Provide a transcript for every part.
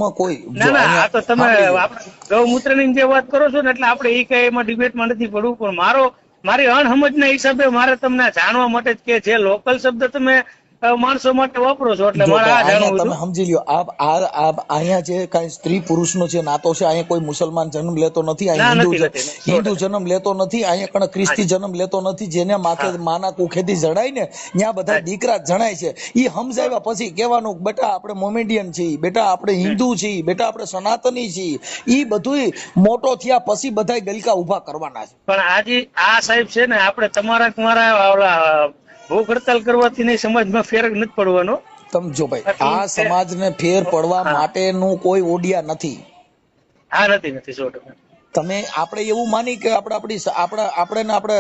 ધર્મ કોઈ ના ના આ તો તમે ગૌમૂત્ર ની જે વાત કરો છો ને એટલે આપણે એ કઈ એમાં ડિબેટમાં નથી પડવું, પણ મારી અણસમજના હિસાબે મારે તમને જાણવા માટે કે જે લોકલ શબ્દ તમે માણસો માટે વાપરો છો એટલે મારે આ જાણવું તમે સમજી લ્યો. અહીંયા જે કઈ સ્ત્રી પુરુષ નો જે નાતો છે, અહીંયા કોઈ મુસલમાન જન્મ લેતો નથી, અહીંયા હિન્દુ જન્મ લેતો નથી, અહીંયા કણ ખ્રિસ્તી જન્મ લેતો નથી. જેને માથે માના કુખેથી જડાય ને ત્યાં બધા દીકરા જણાય છે. એ સમજાવ્યા પછી કહેવાનું બેટા આપણે મોમેડિયન છીએ, બેટા આપણે હિન્દુ છીએ, બેટા આપણે સનાતની છીએ. એ બધું મોટો થયા પછી બધા ગલકા ઉભા કરવાના છે. પણ આજે આ સાહેબ છે ને આપણે તમારા ભૂખ હડતાલ કરવાથી નહીં સમાજમાં ફેર નથી પડવાનો. સમજો ભાઈ, આ સમાજને ફેર પડવા માટેનું કોઈ ઓડિયા નથી. હા નથી 100%. તમે આપણે એવું માની કે આપણે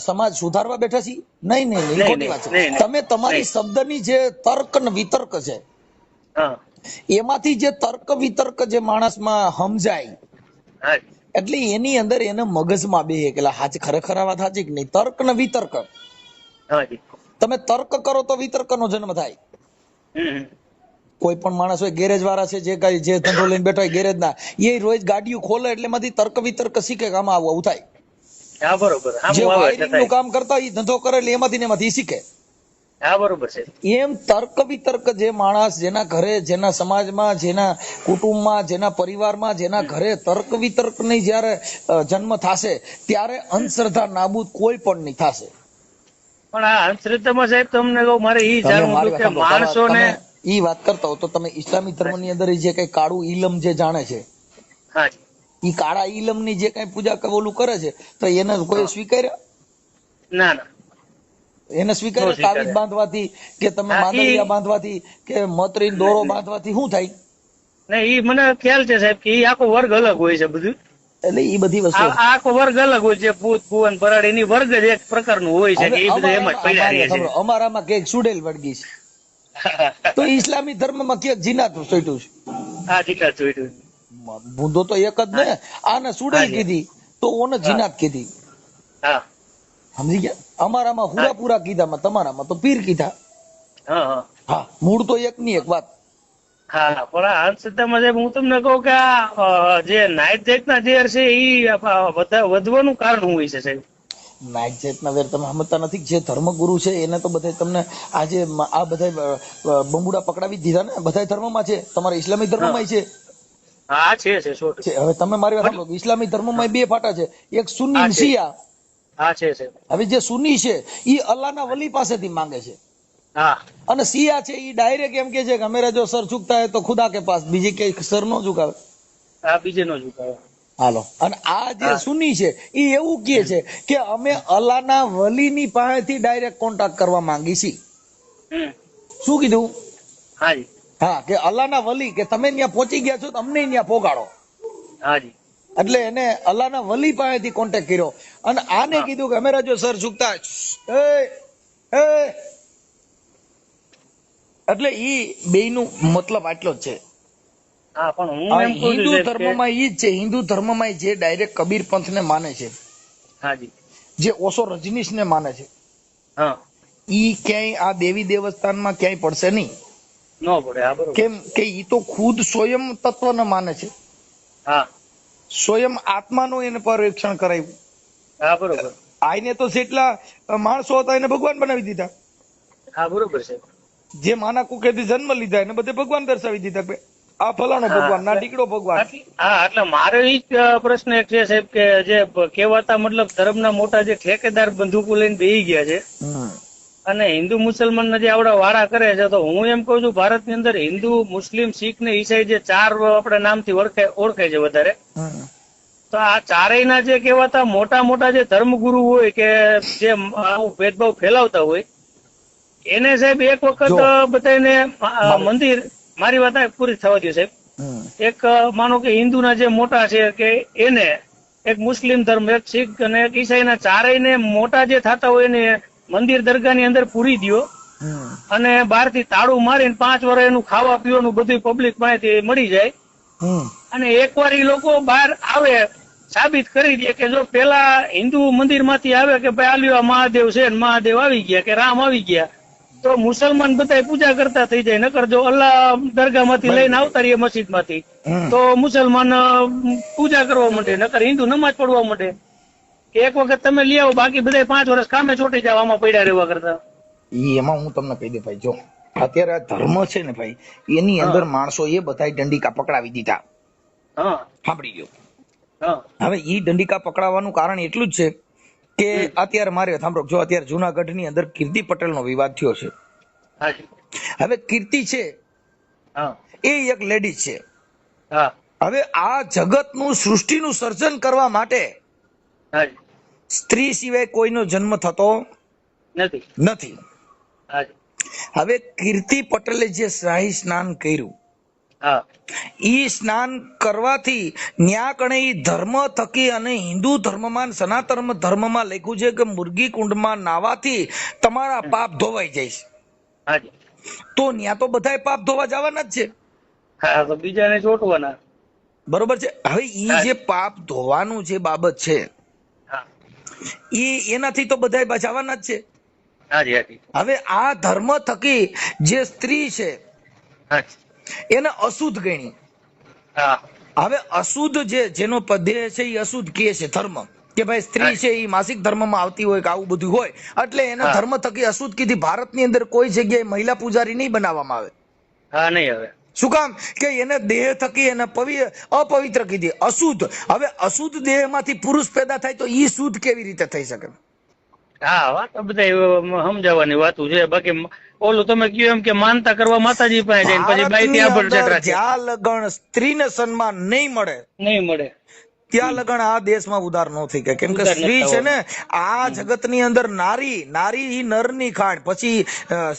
સમાજ સુધારવા બેઠા છીએ? નહીં, ખોટી વાત છે. તમે તમારી શબ્દની જે તર્ક ને વિતર્ક છે એમાંથી જે તર્ક વિતર્ક જે માણસમાં સમજાય એટલે એની અંદર એને મગજમાં બે કે ખરેખર આ વાત સાચી કે નહીં. તર્ક ને વિતર્ક, તમે તર્ક કરો તો વિતર્ક નો જન્મ થાય. કોઈ પણ માણસ હોય, ગેરેજ વાળા છે જે ધંધો લઈને બેઠા હોય ગેરેજ ના, એ રોજ ગાડીઓ ખોલે એટલે એમાંથી તર્ક વિતર્ક શીખે કે આમાં આવું થાય. જે વાયરિંગ નું કામ કરતા હોય ધંધો કરે એટલે એમાંથી શીખે. એમ તર્ક વિતર્ક જે માણસ જેના ઘરે, જેના સમાજમાં, જેના કુટુંબમાં, જેના પરિવારમાં, જેના ઘરે તર્ક વિતર્ક ની જયારે જન્મ થશે ત્યારે અંધશ્રદ્ધા નાબૂદ કોઈ પણ નહીં થશે. પણ આ અંધશ્રદ્ધામાં સાહેબ તમને કહું, મારે એ જાણવું હતું કે માણસોને ઈ વાત કરતા હો તો તમે ઇસ્લામી ધર્મ ની અંદર જે કઈ કાળું ઈલમ જે જાણે છે, ઈ કાળા ઈલમ ની જે કઈ પૂજા ઓલું કરે છે તો એને કોઈ સ્વીકાર્યા? ના ના, એને સ્વીકાર્યા? તાવીજ બાંધવાથી કે તમે માંદરિયા બાંધવાથી કે મતરી દોરો બાંધવાથી શું થાય? નહીં, ઈ મને ખ્યાલ છે સાહેબ કે ઈ આખો વર્ગ અલગ હોય છે બધું. એટલે ઈ બધી વસ્તુ આખો વર્ગ અલગ હોય છે. ભૂત ભુવન ભરાડ એની વર્ગ જ એક પ્રકારનું હોય છે કે એ બધું એમ જ પડ્યા રહે છે. અમારામાં કઈક સુડેલ વળગી છે તો ઇસ્લામી ધર્મમાં ક્યાંક જીનાત સોટ્યું છે. હા, જીનાત સોટ્યું. બુંદો તો એક જ ને, આને સુડેલ કીધી તો ઓને જીનાત કીધી. હા, સમજી ગયા? અમારામાં હુરાપુરા કીધા, તમારામાં તો પીર કીધા. હા, મૂળ તો એક ની એક વાત. હા, પણ આ અંધશ્રદ્ધામાં સાહેબ હું તમને કહું કે આ જે નાઈટ જાતના ઝેર છે એ વધવાનું કારણ શું હોય છે સાહેબ? નાઈટ જાતના વેર તમે સમજતા નથી. જે ધર્મગુરુ છે એને તો બધા તમને આજે આ બધા બંબુડા પકડાવી દીધા ને. બધા ધર્મમાં છે, તમારા ઇસ્લામિક ધર્મમાં છે. હા છે. હવે તમે મારી વાત સાંભળો, ઇસ્લામિક ધર્મમાં બે ફાટા છે, એક સુન્ની અને શિયા. હા છે. હવે જે સુન્ની છે એ અલ્લાહના વલી પાસેથી માંગે છે. હા, અને શિયા છે એ ડાયરેક્ટ એમ કે છે કે મેરા જો સર ઝુકતા હે તો ખુદા કે પાસ, બીજી કઈ સર નો ઝુકાવે. હા, બીજે નો ઝુકાવે. હાલો, અને આ જે સુન્ની છે એ એવું કહે છે કે અમે અલ્લાહના વલીની પાસેથી ડાયરેક્ટ કોન્ટેક્ટ કરવા માંગી છીએ. શું કીધું? હાજી. હા, કે અલ્લાહના વલી કે તમે ત્યાં પહોંચી ગયા છો તો અમને ત્યાં પોગાડો. હાજી. એટલે એને અલ્લાહના વલી પાસેથી કોન્ટેક્ટ કર્યો અને આને કીધું કે મેરા જો સર ઝુકતા એટલે ઈ બેયનું મતલબ આટલો જ છે. હિન્દુ ધર્મમાં ઈ જ છે. હિન્દુ ધર્મમાં જે ડાયરેક્ટ કબીર પંથ ને માને છે, જે ઓશો રજનીશ ને માને છે, ઈ ક્યાંય આ દેવી દેવસ્થાનમાં ક્યાંય પડશે નહીં. કેમ કે ઈ તો ખુદ સ્વયં તત્વ ને માને છે. સ્વયં આત્માનું એને પરીક્ષણ કરાવ્યું. આઈને તો જેટલા માણસો હતા એને ભગવાન બનાવી દીધા. હા, બરોબર છે. જે માના કુખેથી જન્મ લીધા એને બધે ભગવાન દર્શાવી દીધા. આ ફલાણો ભગવાન, ના ટીકડો ભગવાન. હા, એટલે મારો ઈ પ્રશ્ન એક છે સાહેબ કે જે કહેવાતા મતલબ ધર્મના મોટા જે ઠેકેદાર બંદૂકો લઈને બેહી ગયા છે અને હિન્દુ મુસલમાન ના જે આવડા વાળા કરે છે, તો હું એમ કઉ છું ભારતની અંદર હિન્દુ, મુસ્લિમ, શીખ ને ઈસાઈ જે ચાર આપણા નામથી ઓળખાય છે વધારે, તો આ ચારેય ના જે કહેવાતા મોટા મોટા જે ધર્મગુરુ હોય કે જે આવું ભેદભાવ ફેલાવતા હોય એને સાહેબ એક વખત બધાને મંદિર, મારી વાત પૂરી થવા દો સાહેબ, એક માનો કે હિન્દુના જે મોટા છે કે એને, એક મુસ્લિમ ધર્મ, એક શીખ અને એક ઈસાઈના ચારેય ને મોટા જે થતા હોય એને મંદિર દરગાહની અંદર પૂરી દો અને બહાર થી તાળું મારીને 5 વર્ષ એનું ખાવા પીવાનું બધું પબ્લિક પાસેથી મળી જાય અને એકવાર એ લોકો બહાર આવે સાબિત કરી દે કે જો પેલા હિન્દુ મંદિર માંથી આવે કે ભાઈ આલ્યો મહાદેવ છે, મહાદેવ આવી ગયા કે રામ આવી ગયા, તો મુસલમાન બધા પૂજા કરતા થઈ જાય. નકર જો અલ્લાહ દરગાહમાંથી લઈને આવતા રહીએ મસ્જિદમાંથી તો મુસલમાન પૂજા કરવા માંડે, નકર હિન્દુ નમાજ પડવા માંડે. કે એક વખત તમે લઈ આવો, બાકી બધા 5 વર્ષ કામે છોટી જાવ આમાં પડ્યા રહેવા કરતા. એમાં હું તમને કહી દે ભાઈ, જો અત્યારે આ ધર્મ છે ને ભાઈ, એની અંદર માણસો એ બધા દંડિકા પકડાવી દીધા. હા, સાંભળી ગયો. હા, હવે ઈ દંડિકા પકડાવવાનું કારણ એટલું જ છે કે અત્યારે મારે સાંભળો, જો અત્યારે જુનાગઢ ની અંદર કીર્તિ પટેલ નો વિવાદ થયો છે. હાજી, હવે કીર્તિ છે હા, એ એક લેડીઝ છે. હા, હવે આ જગતનું સૃષ્ટિનું સર્જન કરવા માટે હાજી, સ્ત્રી સિવાય કોઈનો જન્મ થતો નથી, નથી. હાજી, હવે કીર્તિ પટેલે જે શાહી સ્નાન કર્યું, હા, ઈ સ્નાન કરવાથી ન્યા કણે ઈ ધર્મ થકી અને હિન્દુ ધર્મમાં સનાતન ધર્મમાં લખ્યું છે કે મુર્ગી કુંડમાં નાવાથી તમારા પાપ ધોવાઈ જાય છે. હાજી, તો ન્યા તો બધાય પાપ ધોવા જવાના જ છે. હા, તો બીજાને ચોટવાના. બરોબર છે. હવે ઈ જે પાપ ધોવાનું જે બાબત છે, હા, એનાથી તો બધાય બચાવવાના જ છે. હાજી, હાજી, હવે આ ધર્મ થકી જે સ્ત્રી છે હાજી, એને અશુદ્ધ ગણી. હા, હવે અશુદ્ધ જેનો દેહ છે એ અશુદ્ધ કે છે ધર્મ, કે ભાઈ સ્ત્રી છે એ માસિક ધર્મમાં આવતી હોય કે આવું બધું હોય, એટલે એના ધર્મ થકી અશુદ્ધ કીધી. ભારતની અંદર કોઈ જગ્યાએ મહિલા પૂજારી નહીં બનાવવામાં આવે. હા, નહીં હવે. શું કામ? કે એને દેહ થકી એને અપવિત્ર કીધી, અશુદ્ધ. હવે અશુદ્ધ દેહમાંથી પુરુષ પેદા થાય તો ઈ શુદ્ધ કેવી રીતે થઈ શકે? હા, વાત તો બધા સમજાવવાની વાતું છે. બાકી ઓલું તમે કહ્યું એમ કે માનતા કરવા માતાજી પાસે જઈને પછી બાઈ ત્યાં ભરસેટ રાખે. જ્યાં લગણ સ્ત્રીને સન્માન નહીં મળે, નહીં મળે, ત્યાં લગણ આ દેશમાં ઉધાર ન થઈ ગયા. કેમ કે સ્ત્રી છે ને આ જગતની અંદર નારી ઈ નરની ખાણ. પછી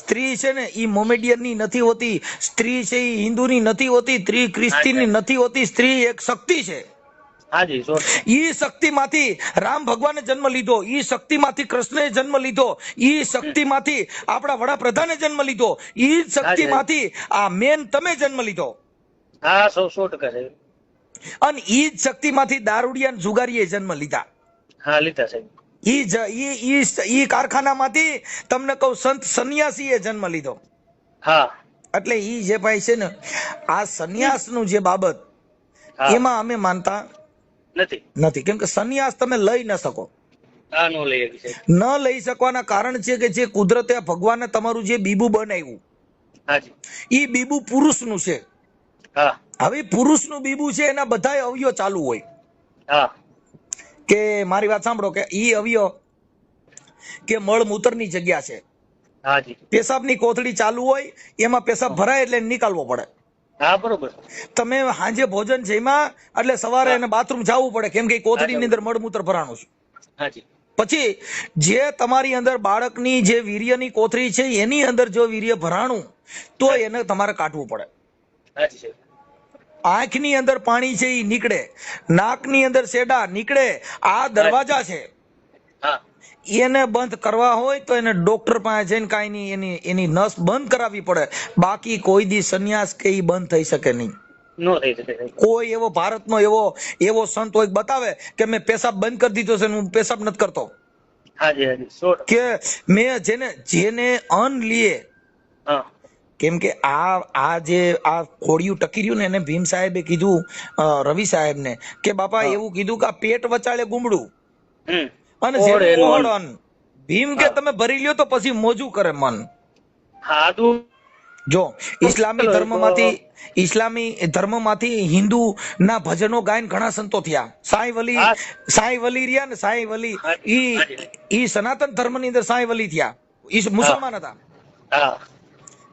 સ્ત્રી છે ને ઈ મોમેડિયન ની નથી હોતી, સ્ત્રી છે ઈ હિન્દુની નથી હોતી, સ્ત્રી ખ્રિસ્તીની નથી હોતી. સ્ત્રી એક શક્તિ છે. હાજી, ઈ શક્તિમાંથી રામ ભગવાને જન્મ લીધો, ઈ શક્તિમાંથી કૃષ્ણએ જન્મ લીધો, ઈ શક્તિમાંથી આપણા વડાપ્રધાને જન્મ લીધો, ઈ શક્તિમાંથી આ મેન તમે જન્મ લીધો. હા, 100% છે. અને ઈ જ શક્તિમાંથી દારૂડિયા જુગારીએ જન્મ લીધા. હા, લીધા સાહેબ. ઈ કારખાનામાંથી તમને કહું સંત સંન્યાસીએ જન્મ લીધો. હા, એટલે ઈ જે ભાઈ છે ને આ સંન્યાસનું જે બાબત, એમાં અમે માનતા નથી. કેમ કે સંન્યાસ તમે લઈ ન શકો. ન લઈ શકવાના કારણ છે કે જે કુદરતે ભગવાને તમારું જે બીબું બનાવ્યું, ઈ બીબું પુરુષનું છે. હવે પુરુષનું બીબું છે એના બધા અવયવ ચાલુ હોય. કે મારી વાત સાંભળો, કે ઈ અવયવ કે મળમૂત્રની જગ્યા છે, પેશાબની કોથળી ચાલુ હોય, એમાં પેશાબ ભરાય એટલે નીકાળવો પડે. હા, બરોબર. તમે સાંજે ભોજન જમ્યા એટલે સવારે એને બાથરૂમ જવું પડે, કેમ કે કોથળીની અંદર મળમૂત્ર ભરાણું છે. પછી જે તમારી અંદર બાળકની જે વીર્યની કોથળી છે એની અંદર જો વીર્ય ભરાણું તો એને તમારે કાઢવું પડે. આંખની અંદર પાણી છે એ નીકળે, નાકની અંદર શેડા નીકળે. આ દરવાજા છે, એને બંધ કરવા હોય તો એને ડોક્ટર પાસે જઈને કાંઈ નહીં એની નસ બંધ કરાવવી પડે. બાકી કોઈ દી સંન્યાસ કે ઈ બંધ થઈ શકે નહીં. કોઈ એવો ભારતનો એવો સંત હોય બતાવે કે મેં પેશાબ બંધ કરી દીધો છે, હું પેશાબ નથી કરતો, કે મેં જેને અન્ન લીએ. કેમ કે આ જે આ ખોડિયું ટકી રહ્યું ને, એને ભીમ સાહેબે કીધું, રવિ સાહેબ ને, કે બાપા એવું કીધું કે પેટ વચાળે ગુમડું અને ભીમ કે તમે ભરી લ્યો તો પછી મોજું કરે મન. જો ઇસ્લામી ધર્મમાંથી હિન્દુ ના ભજનો ગાયન ઘણા સંતો થયા. સાઈ વલી રહ્યા ને, સાઈ વલી ઈ સનાતન ધર્મ ની અંદર સાઈ વલી થયા, ઈ મુસલમાન હતા.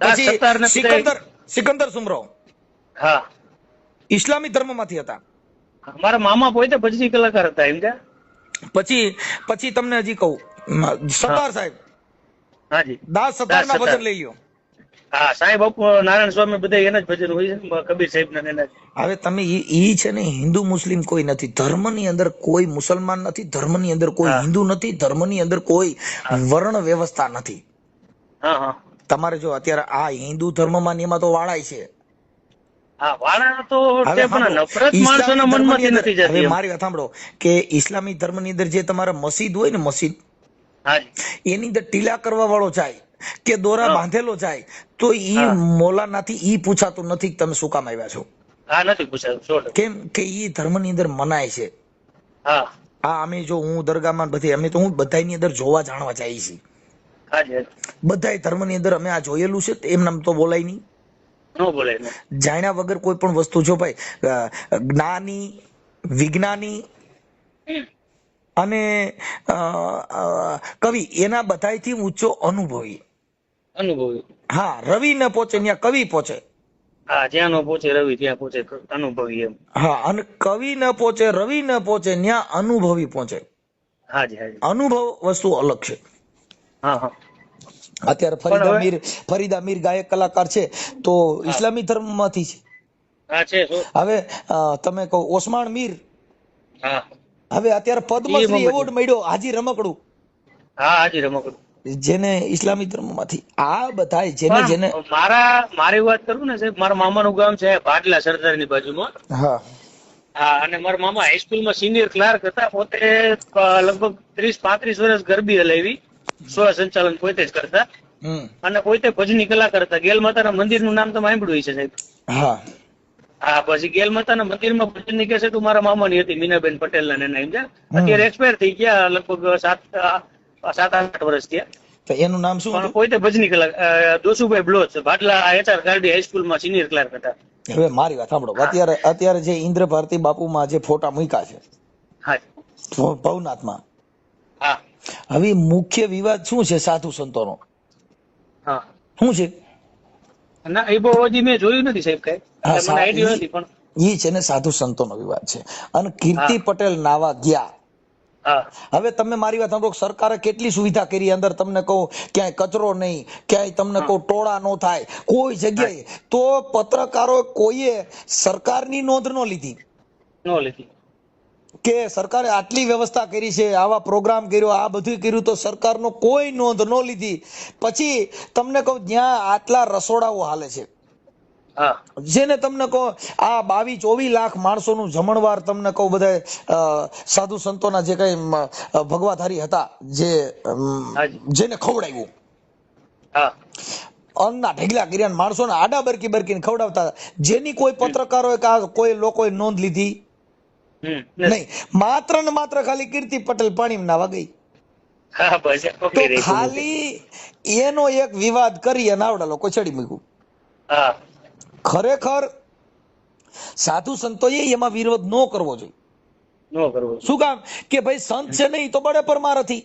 પછી સિકંદર સુમરો ઇસ્લામી ધર્મ માંથી હતા. મારા મામા પોતે ભજની કલાકાર હતા એમ. પછી તમને હજી કહું, સરદાર સાહેબ, દાસ સરદાર ના ભજન લઈ લ્યો. સાંઈ બાપુ, નારાયણ સ્વામી બધા એના જ ભજન હોય છે, કબીર સાહેબ ના. હવે તમે ઈ છે ને, હિન્દુ મુસ્લિમ કોઈ નથી. ધર્મ ની અંદર કોઈ મુસલમાન નથી, ધર્મ ની અંદર કોઈ હિન્દુ નથી, ધર્મ ની અંદર કોઈ વર્ણ વ્યવસ્થા નથી. તમારે જો અત્યારે આ હિન્દુ ધર્મમાં એમાં તો વાળાય છે. મારી વાત સાંભળો, કે ઇસ્લામી ધર્મ ની અંદર જે તમારા મસ્જિદ હોય ને, મસ્જિદ એની અંદર ટીલા કરવા વાળો જાય, કે દોરા બાંધેલો જાય તો ઈ મોલાનાથી ઈ પૂછાતું નથી કે તમે શું કામ આવ્યા છો. હા, નથી પૂછાતું. કેમ કે ઈ ધર્મની અંદર મનાય છે. હા, અમે જો હું દરગાહમાં બધી અમે તો હું બધાની અંદર જોવા જાણવા જાય છે. બધાય ધર્મની અંદર અમે આ જોયેલું છે. એમ નામ તો બોલાય નહીં, ન બોલાય. જાણ્યા વગર કોઈ પણ વસ્તુ જો ભાઈ જ્ઞાની, વિજ્ઞાની અને કવિ એના બધાયથી ઊંચો અનુભવી. હા, રવિ ન પહોંચે ત્યાં કવિ પહોંચે. હા, જ્યાં ન પહોંચે રવિ ત્યાં પહોંચે અનુભવી એમ. હા, અને કવિ ન પહોંચે, રવિ ન પહોંચે ત્યાં અનુભવી પહોંચે. હાજી હાજી. અનુભવ વસ્તુ અલગ છે. હા હા. અત્યારે ફરીદા મીર ગાયક કલાકાર છે તો ઇસ્લામી ધર્મમાંથી છે. હા છે. હવે તમે કહો ઓસ્માન મીર. હા. હવે અત્યારે પદ્મશ્રી એવોર્ડ મળ્યો હાજી રમકડું. હા, હાજી રમકડું. જેને ઇસ્લામી ધર્મમાંથી આ બધા જેને મારી વાત કરું ને સાહેબ, મારા મામાનું ગામ છે ભાડલા સરદારની બાજુમાં. હા હા, અને મારા મામા હાઈસ્કૂલમાં સિનિયર ક્લાર્ક હતા. પોતે લગભગ 30-35 વર્ષ ગરબી હલાવી, સંચાલન પોતે જ કરતા અને પોતે ભજની કલાકાર હતા. ગેલ માતાના મંદિરનું નામ તમે સાંભળ્યું છે સાહેબ? હા હા. પછી ગેલ માતાના મંદિરમાં ભજનની કેસેટ મારા મામાની હતી, મીનાબેન પટેલના ને એના. અત્યારે એક્સપાયર થઈ ગયા, લગભગ 7-8 વર્ષ થયા. એનું નામ શું? પોતે ભજની કલાકાર દોસુભાઈ બ્લોચ, ભાડલા HR ગાર્ડી હાઈસ્કૂલમાં સિનિયર ક્લાર્ક હતા. હવે મારી વાત સાંભળો. અત્યારે જે ઇન્દ્ર ભારતી બાપુમાં જે ફોટા મૂક્યા છે ભવનાથમાં, હવે મુખ્ય વિવાદ શું છે સાધુ સંતોનો? શું છે? ના, એ બહુ હજી મેં જોયું નથી સાહેબ, કઈ મને આઈડિયા નથી. પણ ઈ છે ને સાધુ સંતોનો વિવાદ છે. અને કીર્તિ પટેલ નાવા ગયા. હવે તમે મારી વાત સાંભળો, સરકારે કેટલી સુવિધા કરી. અંદર તમને કહું ક્યાંય કચરો નહીં, ક્યાંય તમને કહું ટોળા નો થાય કોઈ જગ્યાએ. તો પત્રકારો કોઈએ સરકારની નોંધ ન લીધી કે સરકારે આટલી વ્યવસ્થા કરી છે, આવા પ્રોગ્રામ કર્યો, આ બધું કર્યું, તો સરકારનો કોઈ નોંધ ન લીધી. પછી તમને કહું જ્યાં આટલા રસોડાઓ હાલે છે, જેને તમને કહો આ 22-24 લાખ માણસોનું જમણવાર, તમને કહું બધા સાધુ સંતોના જે કઈ ભગવાધારી હતા જેને ખવડાવ્યું, અન્નના ઢગલા કર્યા, માણસોને આડા બરકી બરકીને ખવડાવતા, જેની કોઈ પત્રકારોએ કે કોઈ લોકોએ નોંધ લીધી નહીં. માત્ર ને માત્ર ખાલી કીર્તિ પટેલ પાણીમાં નાવા ગઈ. તો ખાલી એનો એક વિવાદ કરી અને આવડા લોકો ચડી મૂક્યું. ખરેખર સાધુ સંતોએ એમાં વિરોધ ન કરવો જોઈએ. શું કામ? કે ભાઈ સંત છે નહીં તો બડે પરમાર હતી.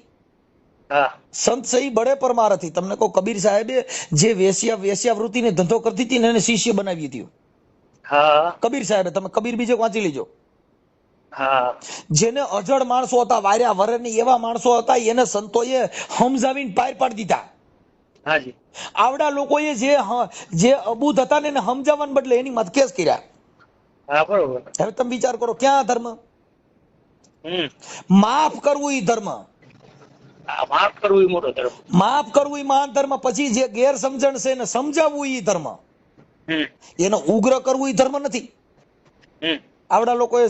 સંત છે એ બડે પરમાર હતી. તમને કહું કબીર સાહેબે જે વેશ્યાવૃત્તિને ધંધો કરતી હતી ને એને શિષ્ય બનાવી હતી કબીર સાહેબે. તમે કબીર બીજે વાંચી લેજો. જેને અજળ માણસો હતા, વાર્યા વરની એવા માણસો હતા, એને સંતોએ સમજાવીને પાર પાડી દીધા. આવડા લોકોએ જે અબૂદ હતા ને એને સમજાવવાને બદલે એની મત કેસ કર્યા. હવે તમે વિચાર કરો, ક્યાં ધર્મ? માફ કરવું એ ધર્મ, માફ કરવું એ મોટો ધર્મ, માફ કરવું એ મહાન ધર્મ. પછી જે ગેરસમજણ છે એને સમજાવવું એ ધર્મ, એનો ઉગ્ર કરવું એ ધર્મ નથી. આવડા લોકોએ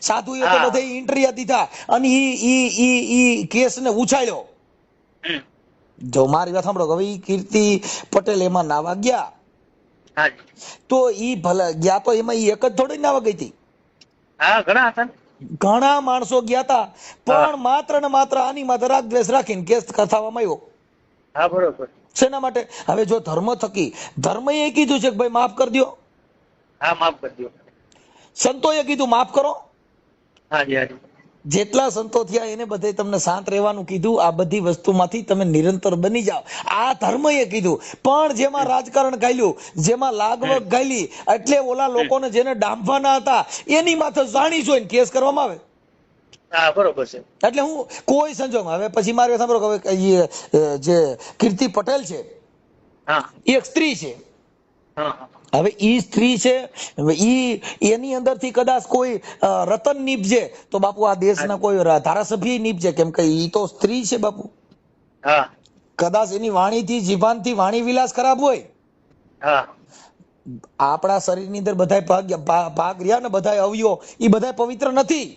સાધુએ તો બધે ઇન્ટરવ્યુ દીધા અને ઈ કેસ ને ઉછાળ્યો. જો મારી વાત સાંભળો, હવે કીર્તિ પટેલ એમાં નાવા ગયા તો ઈ ભલે ગયા, તો એમાં ઈ એક જ થોડી નાવા ગઈ હતી. ઘણા માણસો ગયા હતા, પણ માત્ર ને માત્ર આની માથે રાગ દ્વેષ રાખીને કેસ થવામાં આવ્યો. શેના માટે? હવે જો ધર્મ થકી, ધર્મ એ કીધું છે કે ભાઈ માફ કરી દો, માફ કરી દો. સંતોએ કીધું માફ કરો. જેટલા સંતો થયા એને બધે તમને શાંત રહેવાનું કીધું. આ બધી વસ્તુમાંથી તમે નિરંતર બની જાઓ, આ ધર્મએ કીધું. પણ જેમાં રાજકારણ ગાયલું, જેમાં લાગવગ ગાયલી, એટલે ઓલા લોકોને જેને ડાંભવાના હતા એની માથે જાણી જોઈને કેસ કરવામાં આવે. બરોબર છે. એટલે હું કોઈ સંજોગમાં, હવે પછી મારે સાંભળો, જે કીર્તિ પટેલ છે એક સ્ત્રી છે. હવે ઈ સ્ત્રી છે, એની અંદરથી કદાચ કોઈ રતન નીપજે તો બાપુ આ દેશના કોઈ ધારાસભ્ય નીપજે, કેમ કે ઈ તો સ્ત્રી છે બાપુ. કદાચ એની વાણીથી, જીભાનથી વાણી વિલાસ ખરાબ હોય. આપણા શરીરની અંદર બધા ભાગ રહ્યા ને, બધા અવયવો એ બધા પવિત્ર નથી.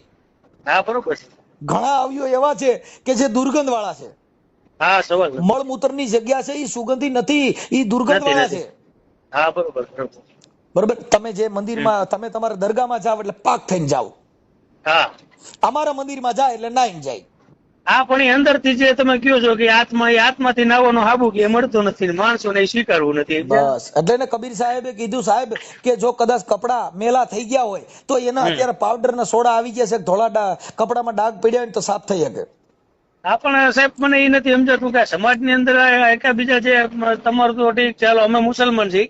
બરોબર છે. ઘણા અવયવો એવા છે કે જે દુર્ગંધ વાળા છે. હા સવાલ નથી. મળમૂત્રની જગ્યા છે એ સુગંધી નથી, એ દુર્ગંધ વાળા છે. હા બરોબર બરોબર. બરોબર. તમે જે મંદિરમાં તમે તમારા દરગાહમાં જાવ એટલે પાક થઈને જાવ, હા અમારા મંદિરમાં જાય એટલે નાઈને જાય. હા પણ એ અંદરથી જે તમે કહો છો કે આત્મા, એ આત્માથી નાવાનો હાબુ કે એ મળતો નથી, માણસોને એ સ્વીકારવું નથી. બસ એટલે ને કબીર સાહેબે કીધું સાહેબ કે જો કદાચ કપડા મેલા થઈ ગયા હોય તો એના અત્યારે પાવડર ના સોડા આવી ગયા છે, ધોળા કપડામાં ડાઘ પડ્યા હોય તો સાફ થઈ શકે. હા પણ સાહેબ મને એ નથી સમજાતું કે સમાજની અંદર એકાબીજા છે, તમારું તો ઠીક, ચાલો અમે મુસલમાન છીએ,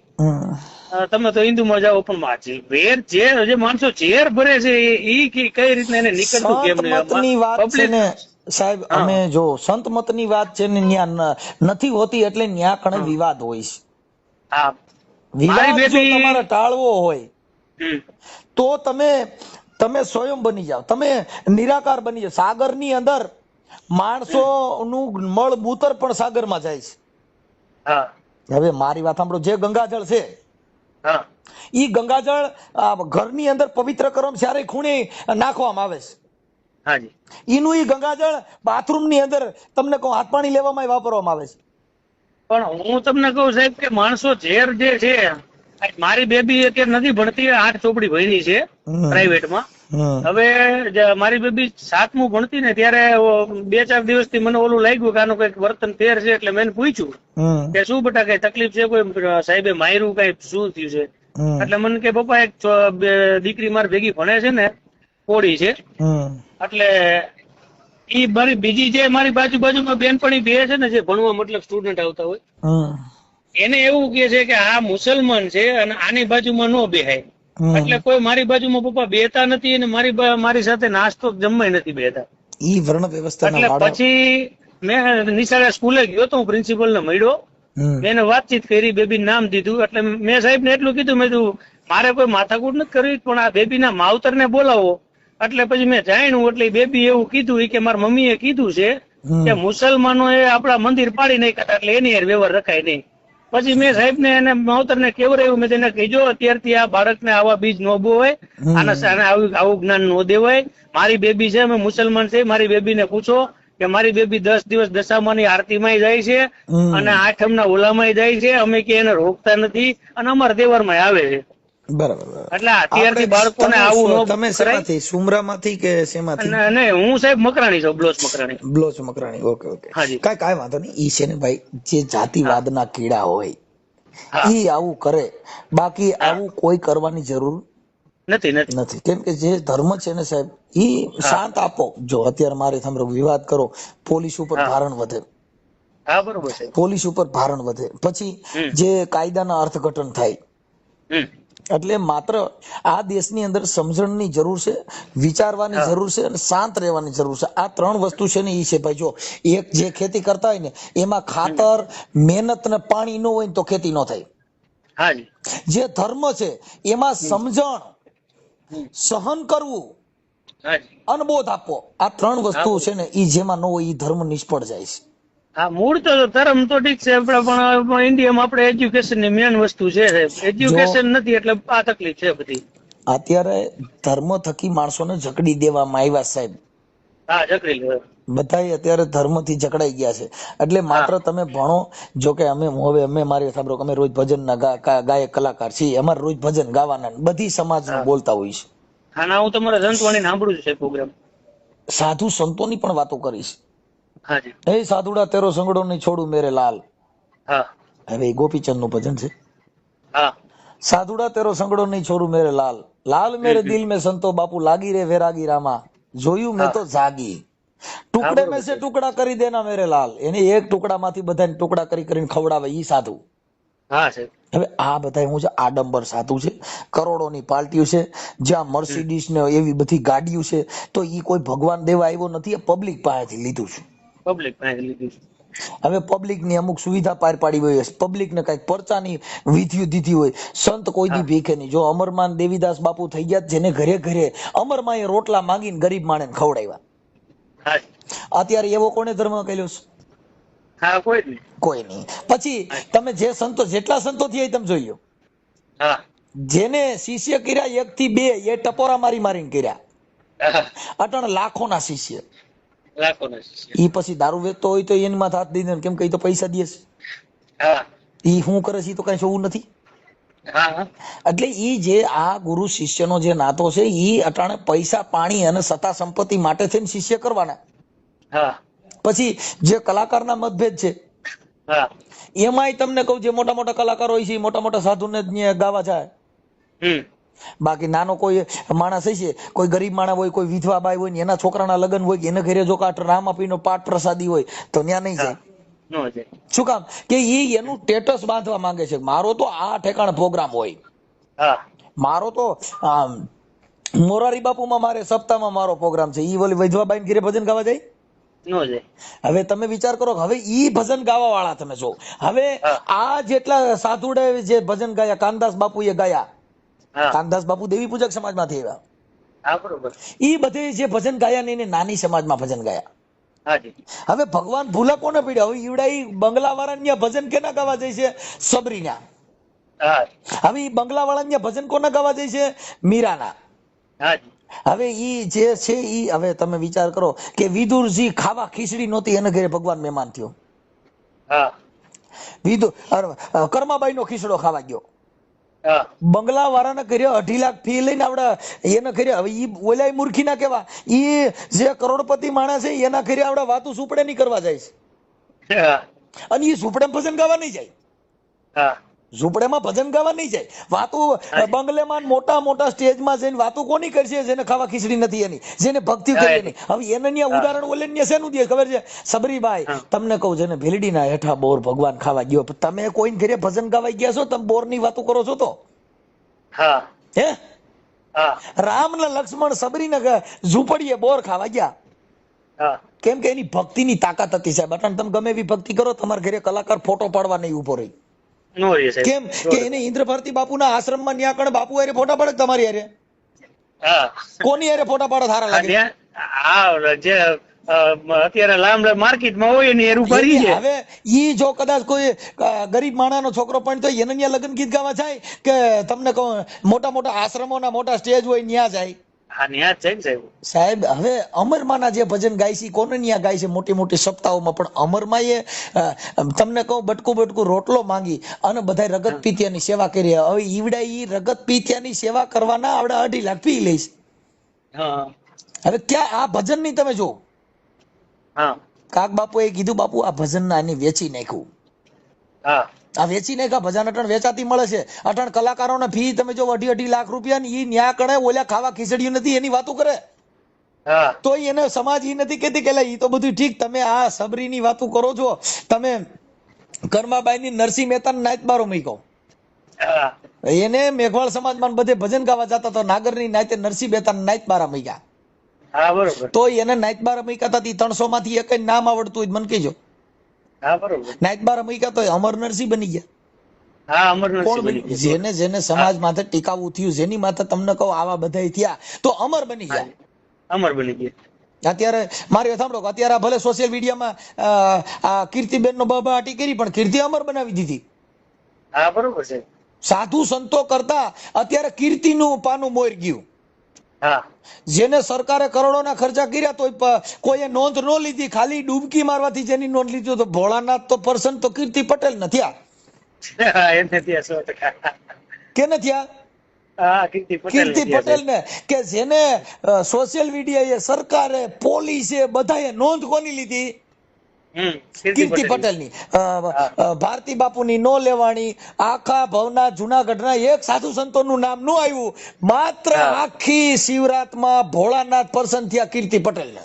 તમે તો હિન્દુમાં જાઓ, પણ વેર જે માણસો ઝેર ભરે છે એ કઈ રીતના એને નીકળતું કેમ સંતમતની વાત છે ને સાહેબ, અમે જો સંતમતની વાત છે ને ન્યા નથી હોતી એટલે ન્યા કણે વિવાદ હોય છે. હા વિવાદ જો તમારે ટાળવો હોય તો તમે સ્વયં બની જાઓ, તમે નિરાકાર બની જાઓ. સાગરની અંદર માણસો નું મળ મૂતર પણ સાગરમાં જાય છે. હવે મારી વાત સાંભળો, જે ગંગાજળ છે ઈ ગંગાજળ ઘરની અંદર પવિત્ર કરવા ત્યારે ખૂણે નાખવામાં આવે છે. એનું ઈ ગંગાજળ બાથરૂમ ની અંદર તમને કહું હાથ પાણી લેવામાં વાપરવામાં આવે છે. પણ હું તમને કહું સાહેબ કે માણસો ઝેર જે છે, મારી બેબી અત્યારે નથી ભણતી, 8 ચોપડી ભણી છે પ્રાઇવેટમાં. હવે મારી બેબી 7મું ભણતી ને ત્યારે 2-4 દિવસથી મને ઓલું લાગ્યું કે આનું કઈક વર્તન ફેર છે, એટલે મેં પૂછ્યું કે શું બેટા કઈ તકલીફ છે, કોઈ સાહેબે માર્યું, કઈ શું થયું છે? એટલે મને કે પપ્પા એક દીકરી મારી ભેગી ભણે છે ને, કોળી છે, એટલે ઈ મારી બીજી જે મારી બાજુમાં બેનપણી બે છે ને, જે ભણવા મતલબ સ્ટુડન્ટ આવતા હોય, એને એવું કે છે કે આ મુસલમાન છે અને આની બાજુમાં નો બેહાય, એટલે કોઈ મારી બાજુમાં પપ્પા બેતા નથી અને મારી સાથે નાસ્તો જમવાય નથી બેતા. ઈ વર્ણ વ્યવસ્થા એટલે પછી મેં નિશાળે સ્કૂલે ગયો તો, હું પ્રિન્સિપલ ને મળ્યો, એને વાતચીત કરી, બેબી નામ દીધું. એટલે મેં સાહેબ ને એટલું કીધું, મેં કીધું મારે કોઈ માથાકૂટ નથી કરવી, પણ આ બેબી ના માવતર ને બોલાવો. એટલે પછી મેં જાણ્યું, એટલે બેબી એવું કીધું કે મારા મમ્મીએ કીધું છે કે મુસલમાનો એ આપડા મંદિર પાડી નાખ્યા, એટલે એની યાર વ્યવહાર રખાય નહીં. પછી મેં સાહેબ ને એને માવતર ને કેવડાવ્યું, મેં તેને કહીજો અત્યારથી આ બાળકને આવા બીજ નો બોવાય, આવું જ્ઞાન નો દેવાય. મારી બેબી છે, અમે મુસલમાન છે, મારી બેબી ને પૂછો કે મારી બેબી 10 દિવસ દશામાની આરતીમાં જાય છે અને 8મ ના ઓલામાં જાય છે, અમે કે એને રોકતા નથી અને અમારા તહેવારમાં આવે છે. બરાબર. એટલે અત્યારથી બાળકોને આવું ન. તમે શેમાંથી, સુમરામાંથી કે શેમાંથી? નહીં, હું સાહેબ મકરાણી છું, બ્લોચ મકરાણી. બ્લોચ મકરાણી, ઓકે ઓકે. કાંઈ વાંધો નહીં. ઈ છે ને ભાઈ, જે જાતિવાદના કીડા હોય ઈ આવું કરે, બાકી આવું કોઈ કરવાની જરૂર નથી. કેમ કે જે ધર્મ છે ને સાહેબ, ઈ શાંત આપો. જો અત્યારે મારે સાંભળો, વિવાદ કરો, પોલીસ ઉપર ભારણ વધે. હા બરોબર છે. પોલીસ ઉપર ભારણ વધે, પછી જે કાયદાના અર્થઘટન થાય. એટલે માત્ર આ દેશની અંદર સમજણની જરૂર છે, વિચારવાની જરૂર છે અને શાંત રહેવાની જરૂર છે. આ 3 વસ્તુ છે ને ઈ છે ભાઈ. જો એક જે ખેતી કરતા હોય ને એમાં ખાતર, મહેનત ને પાણી ન હોય ને તો ખેતી ન થાય. જે ધર્મ છે એમાં સમજણ, સહન કરવું, અનબોધ આપવો, આ 3 વસ્તુ છે ને ઈ જેમાં ન હોય ઈ ધર્મ નિષ્ફળ જાય છે. હા, મૂળ તો ધર્મ તો ઠીક છે, પણ ઇન્ડિયામાં આપણે એજ્યુકેશન ની મેન વસ્તુ છે. એજ્યુકેશન નથી એટલે આ તકલીફ છે બધી. અત્યારે ધર્મ થકી માણસોને જકડી દેવામાં આવ્યા સાહેબ. હા, જકડી લે બધા અત્યારે ધર્મ થી જકડાઈ ગયા છે. એટલે માત્ર તમે ભણો. જો કે અમે મારી સાંભળો, અમે રોજ ભજન ના ગાયક કલાકાર છીએ, અમારે રોજ ભજન ગાવાના બધી સમાજ બોલતા હોય છે. હા ના, હું તમારા સંતવાણી સાંભળું છું પ્રોગ્રામ. સાધુ સંતોની પણ વાતો કરીશ. હે સાધુડા તેરો સંગડો નહીં છોડું મેરે લાલ. હવે ગોપીચંદ નું ભજન છે. સાધુડા તેરો સંગડો નહીં છોડું મેરે લાલ, લાલ મેરે દિલ में સંતો બાપુ લાગી રે વેરાગી રામા, જોયું મેં તો જાગી, ટુકડે में से ટુકડા કરી દેના મેરે લાલ. એને એક ટુકડામાંથી બધાને ટુકડા કરીને ખવડાવે ઈ સાધુ. હવે આ બધા હું છે આડંબર સાધુ છે, કરોડોની પાર્ટીઓ છે, જ્યાં મર્સિડીઝ ને એવી બધી ગાડીઓ છે, તો ઈ કોઈ ભગવાન દેવા આવ્યો નથી, એ પબ્લિક પાસેથી લીધું છે. હવે પબ્લિક ની અમુક સુવિધા પાર પાડી હોય, પબ્લિક ને કઈક પરચાની વિધિ દીધી હોય, સંત કોઈ દી ભીખે નહીં. જો અમરમાન દેવીદાસ બાપુ થઈ ગયા, જેને ઘરે ઘરે અમરમાએ રોટલા માંગીને ગરીબ માણસને ખવડાવ્યા. અત્યારે એવો કોને ધર્મ કર્યો છે? કોઈ નહીં. પછી તમે જે સંતો, જેટલા સંતો થયા તમે જોઈ લો, જેને શિષ્ય કર્યા 1 થી 2 એ ટપોરા મારીને કર્યા. અટણ લાખો ના શિષ્ય. લાખોના શિષ્ય. ઈ પછી દારૂ વેચતો હોય તો એની માથે હાથ દઈ દે, કેમ કે ઈ તો પૈસા દે છે. હા ઈ શું કરે છે ઈ તો કઈ જોવું નથી. હા એટલે ઈ જે આ ગુરુ શિષ્યનો જે નાતો છે ઈ અટાણે પૈસા પાણી અને સત્તા સંપત્તિ માટે થઈને શિષ્ય કરવાના. હા પછી જે કલાકારના મતભેદ છે હા એમાંય તમને કહું, જે મોટા મોટા કલાકારો હોય છે એ મોટા મોટા સાધુને જ ન્યા ગાવા જાય. બાકી નાનો કોઈ માણસ હશે, કોઈ ગરીબ માણસ હોય, કોઈ વિધવા બાઈ હોય ને એના છોકરાના લગ્ન હોય, એને ઘરે જો કાટ રામાપીનો પાઠ પ્રસાદી હોય તો ત્યાં નહીં જાય. શું કામ? કે ઈ એનું સ્ટેટસ બાંધવા માંગે છે. મારો તો આ ઠેકાણે પ્રોગ્રામ હોય, મારો તો મોરારી બાપુમાં મારે સપ્તાહમાં મારો પ્રોગ્રામ છે. ઈ ઓલી વિધવા બાઈ ઘરે ભજન ગાવા જાય નો જાય. હવે તમે વિચાર કરો, હવે ઈ ભજન ગાવા વાળા તમે જો, હવે આ જેટલા સાધુડે જે ભજન ગાયા, કાનદાસ બાપુએ ગાયા, કાનદાસ બાપુ દેવી પૂજક સમાજમાંથી આવ્યા, ઈ બધે જે ભજન ગાયા ને એને નાની સમાજમાં ભજન ગાયા. હવે ભગવાન ભૂલા કોને પડ્યા? હવે ઈવડા ઈ બંગલા વાળા ભજન કેના ગાવા જાય છે? સબરીના. હવે ઈ બંગલા વાળા ભજન કોના ગાવા જાય છે? મીરાના. હવે ઈ જે છે ઈ, હવે તમે વિચાર કરો કે વિદુરજી ખાવા ખીચડી નહોતી, એને ઘરે ભગવાન મહેમાન થયો. વિદુર કર્માબાઈ નો ખીચડો ખાવા ગયો. બંગલા વાળાને કર્યો 2.5 લાખ ફી લઈને આવડા એને કર્યા. હવે ઈ ઓલા મૂર્ખી ના કેવા, ઈ જે કરોડપતિ માણસ છે એના કર્યા આવડા વાતું સુપડે નહીં કરવા જાય છે. અને ઈ સુપડે ભજન ગાવા નહીં જાય, ઝૂંપડેમાં ભજન ગાવા નહીં જાય. વાતું બંગલેમાં મોટા મોટા સ્ટેજમાં જઈને વાતું કોની કરશે? જેને ખાવા ખીચડી નથી એની, જેને ભક્તિ કરી એની. હવે એને ન્યા ઉદાહરણ ઓલે ન્યા શેનું દે ખબર છે? સબરીબાઈ તમને કહું, જેને ભેલડીના હેઠા બોર ભગવાન ખાવા ગયો, તમે કોઈ ઘરે ભજન ગાવા ગયા છો? તમે બોર ની વાતો કરો છો તો હે? રામ ને લક્ષ્મણ સબરીને ઝૂંપડીએ બોર ખાવા ગયા, કેમ કે એની ભક્તિની તાકાત હતી સાહેબ. અટાણ તમે ગમે એવી ભક્તિ કરો, તમારા ઘરે કલાકાર ફોટો પાડવા નહીં ઉભો રહી. કેમ કે એને ઇન્દ્ર ભારતી બાપુના આશ્રમમાં ન્યા કણે બાપુ હારે ફોટા પાડે, તમારી હારે કોની હારે ફોટા પાડે સારા લાગે? અત્યારે લાંબ માર્કેટમાં હોય ને એરું ભરી છે. હવે ઈ જો કદાચ કોઈ ગરીબ માણસનો છોકરો પણ તો એને ન્યા લગ્ન ગીત ગાવા જાય કે તમને કહું મોટા મોટા આશ્રમોના મોટા સ્ટેજ હોય ન્યા જાય? સાહેબ હવે અમરમાના જે ભજન ગાય છે કોને ન્યા ગાય છે? મોટી મોટી સપ્તાહોમાં. પણ અમરમાં એ તમને કહું બટકું બટકું રોટલો માંગી અને બધા રગત પીતિયાની સેવા કરી. હવે ઈવડા ઈ રગત પીતિયાની સેવા કરવાના આવડા 2.5 લાખ ફી લઈશ. હવે ક્યાં આ ભજન ની તમે જો, કાક બાપુ એ કીધું બાપુ આ ભજન ના એને વેચી નાખ્યું. આ વેચી નાખ્યા ભજન અટણ વેચાતી મળે છે. અટણ કલાકારોને ફી તમે જો 2.5 લાખ રૂપિયા ની, ઈ ન્યા કણે ઓલા ખાવા ખીચડી નથી એની વાતો કરે. તો એને સમાજ ઈ નથી કેતી કે ઈ તો બધું ઠીક, તમે આ સબરી ની વાતો કરો છો, તમે કર્માબાઈ ની નરસિંહ મહેતા નાયત બારો મૂક્યો. એને મેઘવાળ સમાજમાં બધે ભજન ગાવા જતા તો નાગર ની નાયતે નરસિંહ મહેતા નાયત બારા મૂક્યા. તો એને નાયત બારા મૂક્યા હતા. 300 માંથી એક નામ આવડતું હોય મને કહેજો. નાયત બારા મૂક્યા તો અમર નરસિંહ બની ગયા. જેને જેને સમાજ માથે ટીકાવું થયું, જેની માથે તમને કહું આવા બધા થયા તો અમર બની ગયા. અત્યારે મારી સાંભળો, અત્યારે ભલે સોશિયલ મીડિયામાં આ કીર્તિબેન નો બબાટી કરી, પણ કીર્તિ અમર બનાવી દીધી. સાધુ સંતો કરતા અત્યારે કીર્તિનું પાનું મોર ગયું. જેને સરકારે કરોડોના ખર્ચા કર્યા તો કોઈએ નોંધ ન લીધી, ખાલી ડૂબકી મારવાથી જેની નોંધ લીધી તો ભોળાનાથ તો પર્સન તો કીર્તિ પટેલ નથી. કે નથી? કીર્તિ પટેલ ને કે જેને સોશિયલ મીડિયા, સરકારે, પોલીસે બધાએ નોંધ કોની લીધી? કીર્તિ પટેલ ની. ભારતી બાપુ ની નો લેવાણી. આખા ભવનાથ જુનાગઢના એક સાધુ સંતો નું નામ નું આવ્યું. માત્ર આખી શિવરાતમાં ભોળાનાથ પર્સન થયા કીર્તિ પટેલ ને.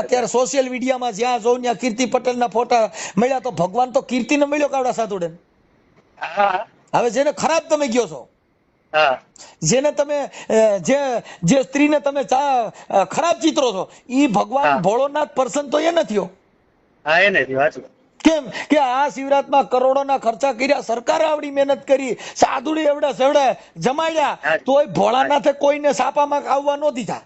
અત્યારે સોશિયલ મીડિયામાં જ્યાં જોઉં ત્યાં કીર્તિ પટેલ ના ફોટા મળ્યા તો ભગવાન તો કીર્તિ ને મળ્યો કાવડા સાધુડે. હવે જેને ખરાબ તમે ગયો છો, જેને તમે જે સ્ત્રીને તમે ખરાબ ચિત્રો છો, ઈ ભગવાન ભોળોનાથ પર્સન તો એ નથી. કેમ કે આ શિવરાતમાં કરોડોના ખર્ચા કર્યા, સરકારે આવડી મહેનત કરી, સાધુડી એવડા સેવડા જમાડ્યા, તોય ભોળાનાથે કોઈને સાપામાં આવવા ન દીધા.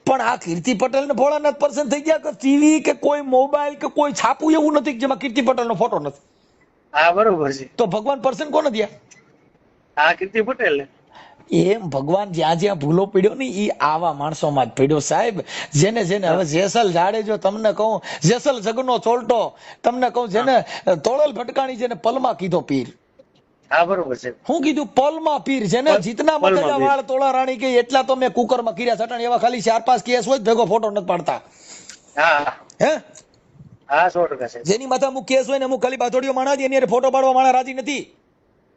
પણ આ કીર્તિ પટેલ ને ભોળાનાથ પર્સન થઈ ગયા કે ટીવી કે કોઈ મોબાઈલ કે કોઈ છાપું એવું નથી જેમાં કીર્તિ પટેલ નો ફોટો નથી. બરોબર છે. તો ભગવાન પર્સન કોને થયા? કીર્તિ પટેલ. એમ ભગવાન જ્યાં જ્યાં ભૂલો પીડ્યો ને ઈ આવા માણસોમાં જ પીડ્યો સાહેબ. જેને હવે જેસલ જાડેજો તમને કહું, જેસલ જગનો ચોલટો તમને કહું, જેને તોળલ ભટકાણી જેને પલમાં કીધો પીર. હા બરોબર છે. હું કીધું પલમાં પીર, જેને જીતના મતેજા વાળ તોળા રાણી કે એટલા તો મેં કુકરમાં કર્યા સટાણ એવા ખાલી 4-5 કેસ હોય ભેગો ફોટો નથી પાડતા. હા હે હા 100% છે. જેની માથે અમુક કેસ હોય ને અમુક ખાલી બાથોડીઓ માણા દે એની ફોટો પાડવા માણા રાજી નથી.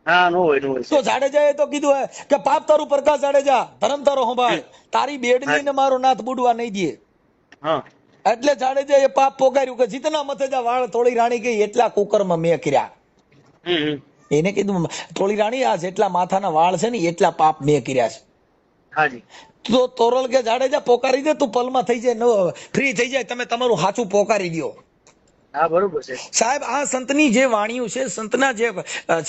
હા નો હોય તો જાડેજાએ તો કીધું હે કે પાપ તારું પ્રકાશ જાડેજા, ધર્મ તારો સંભાળ, તારી બેડની ને મારો નાથ બુડવા નહીં દે. હા એટલે જાડેજાએ પાપ પોકાર્યું કે જીતના મથેજા વાળ તોળી રાણી કે એટલા કુકરમાં મેં કર્યા. એને કીધું તોળી રાણી આ જેટલા માથાના વાળ છે ને એટલા પાપ મેં કર્યા છે. હાજી. તો તોરલ કે જાડેજા પોકારી દે, તું પલમાં થઈ જાય, ફ્રી થઈ જાય, તમે તમારું સાચું પોકારી દો. હા બરોબર છે સાહેબ. આ સંતની જે વાણીઓ છે, સંતના જે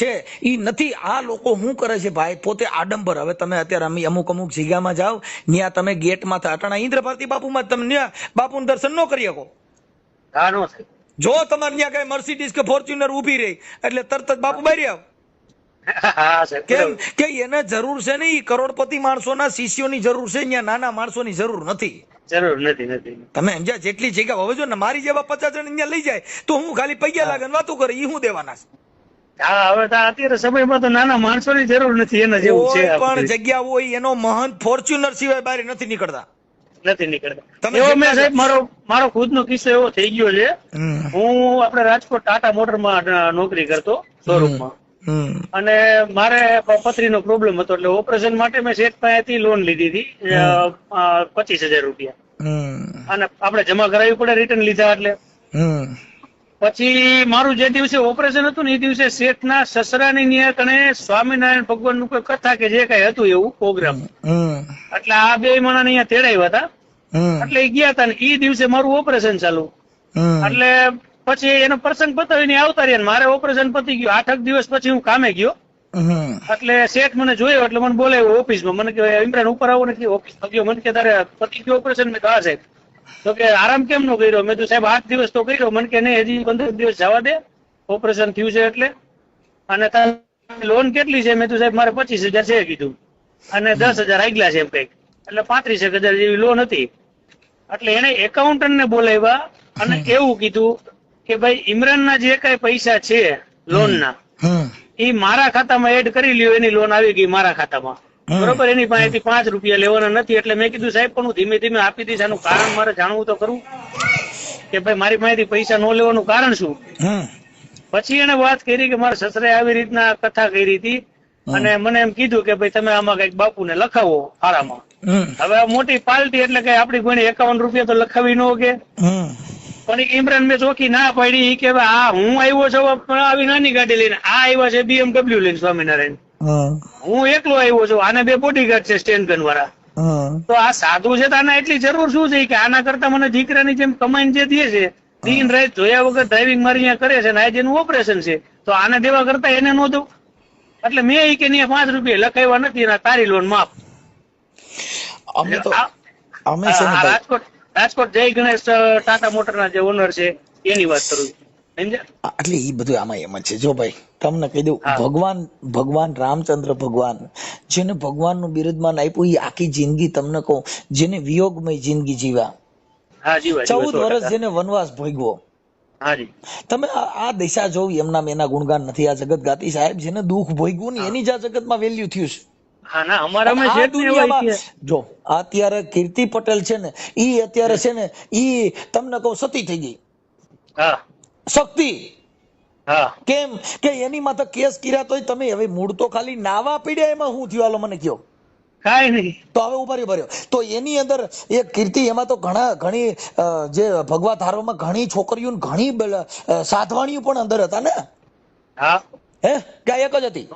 છે ઈ નથી. આ લોકો શું કરે છે ભાઈ, પોતે આડંબર. હવે તમે અત્યારે અમુક જગ્યામાં જાઓ, ત્યાં તમે ગેટમાં અટાણા ઇન્દ્ર ભારતી બાપુમાં તમે બાપુનું દર્શન ન કરી શકો. હા નો થાય. જો તમારે ત્યાં કઈ મર્સિડીઝ કે ફોર્ચ્યુનર ઉભી રહી એટલે તરત જ બાપુ બહાર આવ. હા સાહેબ. કેમ કે એને જરૂર છે ને ઈ કરોડપતિ માણસોના શિષ્યોની જરૂર છે, ત્યાં નાના માણસોની જરૂર નથી. જરૂર નથી. તમે સમજ્યા? જેટલી જગ્યા હવે જો ને મારી જેવા 50 જણ અહીંયા લઈ જાય તો હું ખાલી પૈયા લાગે વાતું કરે, ઈ હું દેવાના છે? હા હવે તો અત્યારે સમયમાં તો નાના માણસોની જરૂર નથી, એના જેવું છે. કોઈ પણ જગ્યા હોય એનો મહંત ફોર્ચ્યુનર સિવાય બહાર નથી નીકળતા. એવો મેં સાહેબ મારો ખુદનો કિસ્સો એવો થઈ ગયો છે. હું આપણે રાજકોટ ટાટા મોટરમાં નોકરી કરતો શોરૂમમાં, અને મારે પથરીનો પ્રોબ્લેમ હતો એટલે ઓપરેશન માટે મેં શેઠ પાસેથી લોન લીધી હતી 25,000 રૂપિયા, અને આપણે જમા કરાવવી પડે રિટર્ન લીધા એટલે. પછી મારું જે દિવસે ઓપરેશન હતું ને એ દિવસે શેઠના સસરાની ન્યા કણે સ્વામિનારાયણ ભગવાનનું કોઈ કથા કે જે કઈ હતું એવું પ્રોગ્રામ, એટલે આ બે માણસ અહીંયા તેડાવ્યા હતા. એટલે એ ગયા હતા ને એ દિવસે મારું ઓપરેશન ચાલુ. એટલે પછી એનો પ્રસંગ પતાવીને આવતા રહ્યા, મારે ઓપરેશન પતી ગયું. 8 દિવસ પછી હું કામે ગયો, એટલે શેઠ મને જોયો એટલે મને બોલાવ્યો ઓફિસમાં. મને કે ઇમરાન ઉપર આવો નથી ઓફિસમાં ગયો. મને કે તારે પતી ગયું ઓપરેશન? મેં કહ્યું હા સાહેબ. તો કે આરામ કેમ નો કર્યો? મેં તો સાહેબ 8 દિવસ તો કર્યો. મને કે નહીં હજી 15 દિવસ જવા દે, ઓપરેશન થયું છે એટલે. અને તારી લોન કેટલી છે? મેં તો સાહેબ મારે 25,000 છે કીધું, અને 10,000 આગલા છે એમ કઈક, એટલે 35,000 જેવી લોન હતી. એટલે એને એકાઉન્ટન્ટ ને બોલાવ્યા અને એવું કીધું કે ભાઈ ઇમરાનના જે કઈ પૈસા છે લોનના એ મારા ખાતામાં એડ કરી લ્યો. એની લોન આવી ગઈ મારા ખાતામાં, બરોબર. એની પાસેથી 5 રૂપિયા લેવાના નથી. એટલે મેં કીધું સાહેબ પણ હું ધીમે ધીમે આપી દઈશ, આનું કારણ મારે જાણવું તો ખરું કે ભાઈ મારી પાસેથી પૈસા ન લેવાનું કારણ શું. પછી એને વાત કરી કે મારા સસરાએ આવી રીતના કથા કરી હતી, અને મને એમ કીધું કે ભાઈ તમે આમાં કઈક બાપુને લખાવો ફારામાં. હવે મોટી પાર્ટી એટલે કઈ આપડી કોઈ 51 રૂપિયા તો લખાવી ન કે. પણ ઇમરાન મેં ચોખ્ખી ના પાડી કે આ હું આવ્યો છું આવી નાની ગાડી લઈને, આ આવ્યા છે BMW લઈને સ્વામિનારાયણ, હું એકલો આવ્યો છું, આને 2 બોડીગાર્ડ છે સ્ટેન્ડ ગન વાળા. તો આ સાધુ છે તો આના એટલી જરૂર શું છે કે આના કરતા મને દીકરાની જેમ કમાઈને જે દે છે, દિન રાત જોયા વગર ડ્રાઇવિંગ મારી અહીંયા કરે છે ને આજે એનું ઓપરેશન છે, તો આને દેવા કરતા એને ન દઉં. એટલે મેં એ કે 5 રૂપિયા લખાવ્યા નથી, તારી લોન માફ. રાજકોટ જય ગણેશ ટાટા મોટરના જે ઓનર છે એની વાત કરું છું. એટલે એ બધું આમાં એમ જ છે. જો ભાઈ તમને કહી દઉં, ભગવાન રામચંદ્ર ભગવાન જેને ભગવાનનું બિરુદમાન આપ્યું, એ આખી જિંદગી તમને કહું જેને વિયોગમય જિંદગી જીવ્યા, 14 વર્ષ જેને વનવાસ ભોગવો. તમે આ દિશા જોવી એના ગુણગાન નથી આ જગત ગાતી સાહેબ. જેને દુઃખ ભોગવું ને એની જ આ જગતમાં વેલ્યુ થયું છે. જો અત્યારે કીર્તિ પટેલ છે ને ઈ અત્યારે છે ને ઈ તમને કહું સતી થઈ ગઈ. શક્તિ કેમ કે એની માથે કેસ કર્યા તોય તમે હવે મૂળ તો ખાલી નાવા પીડ્યા, એમાં શું થયું હાલો મને કયો? કાઈ નહીં. તો હવે ઉભા તો એની અંદર એક કીર્તિ, એમાં તો ઘણી જે ભગવા ધારોમાં ઘણી છોકરીઓ ઘણી સાધવાણીઓ પણ અંદર હતા ને. હે કે એક જ હતી?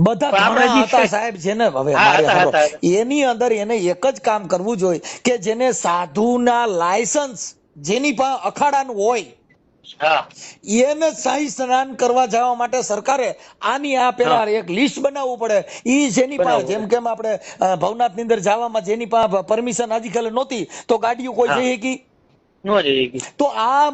બધા સાહેબ છે ને. હવે એની અંદર એને એક જ કામ કરવું જોઈએ કે જેને સાધુના લાયસન્સ જેની પાસે અખાડાનું હોય એને શાહી સ્નાન કરવા જવા માટે સરકારે આની આ પેલા એક લિસ્ટ બનાવવું પડે. ઈ જેની પાસે જેમ કેમ આપણે ભવનાથ ની અંદર જવામાં જેની પાસે પરમિશન આજકાલ નહોતી તો ગાડીઓ કોઈ જઈ શકી, તો આ